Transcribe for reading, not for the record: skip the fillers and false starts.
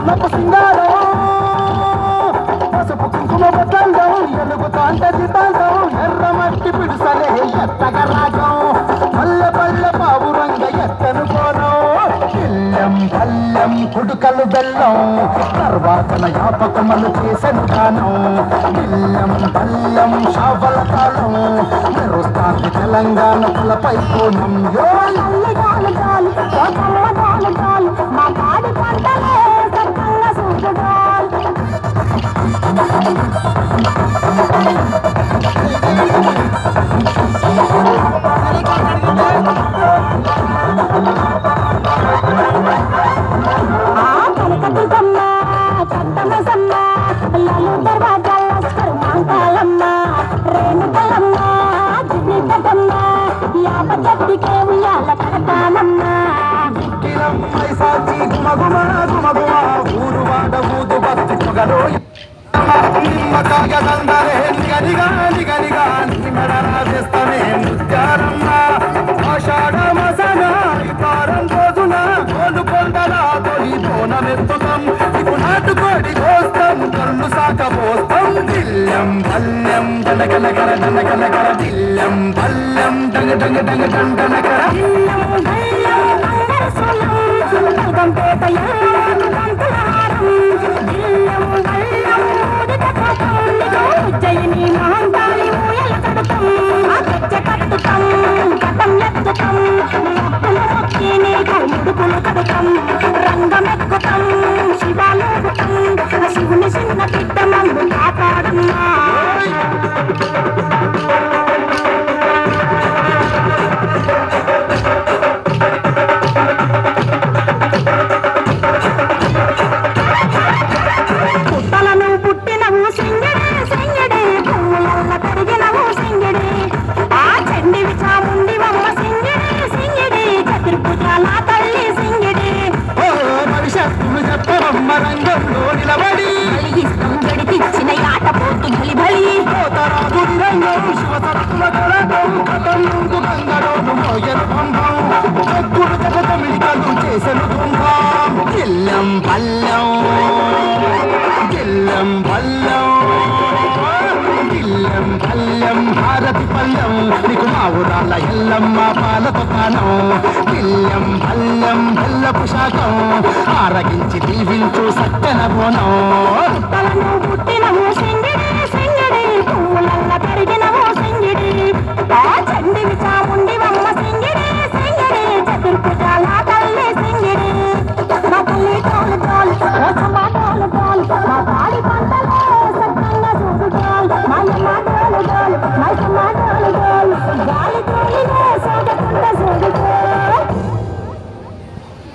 వర్ణపు సింగారం పసుపు కుంకుమ బొట్టండం ఎలుగుతాంటే దితాంతం ఎర్రమట్టి పిడుసలే ఎత్తగ రాగం పల్లె పల్లె పావురంగ ఎత్తను కోరం పిల్లం పల్లెం కుడుకలు బెల్లం తర్వాతన యాపకమలు చేసెను గానం పిల్లం పల్లెం షావల తాళం మెరుస్తాంది తెలంగాణ కులపై కోణం యో మా పాడి పంటలే సక్కంగా సూపుగాల్ కనకదుర్గమ్మ చట్టమసమ్మ లలు దర్వాజాల స్కర్మాంకాలమ్మ రేణుకలమ్మ జిన్నికమ్మ యాప చెట్టుకే ఉయ్యాల కడతానమ్మ సాచి గుమగుమ గుమగుమ ఊరువాడ ఊదు భక్తి పొగలో నిమ్మకాయ దండరే నిగనిగా నిగనిగా నిమడరాజేస్తనే ముత్యారమ్మ ఆషాఢ మాసన వారం రోజున కోలు కొండల తొలి బోనమెత్తుతాం ఇప్పుడు నాటుకోడి పోస్తాం కళ్ళు సాక పోస్తాం దిల్లం పల్లెం దండకనకర దండకనకర దిల్లం పల్లెం డంగ డంగ డంగ డండనకర జయని మహంకాళి ఊయల కడతాం కట్టుతాం కథం ఎత్తుతాం మొక్కులు మొక్కి నీకు ముడుకులు కడతాం రంగమెక్కుతాం శివాలోకుతాం శివుని చిన్న బిడ్డ మందు కాపాడమ్మా రంగంలో నిలబడి గడిపించిన ఆట పోతు బలి బలి పోతరాజుడి రంగం శివసత్తుల కళగం కథం ముందు గంగడోను మోయను పంభం చెక్కుడు జగతమిడికలు చేసెను తుంభం గిల్లం పల్లెం గిల్లం పల్లెం గిల్లం పల్లెం భారతి పల్లెం నీకు మా ఊరాల ఎల్లమ్మ పాల దుకాణం గిల్లం పల్లెం బెల్లపు శాఖం ఆరగించి దీవించు సత్తెన బోనం పుట్టిన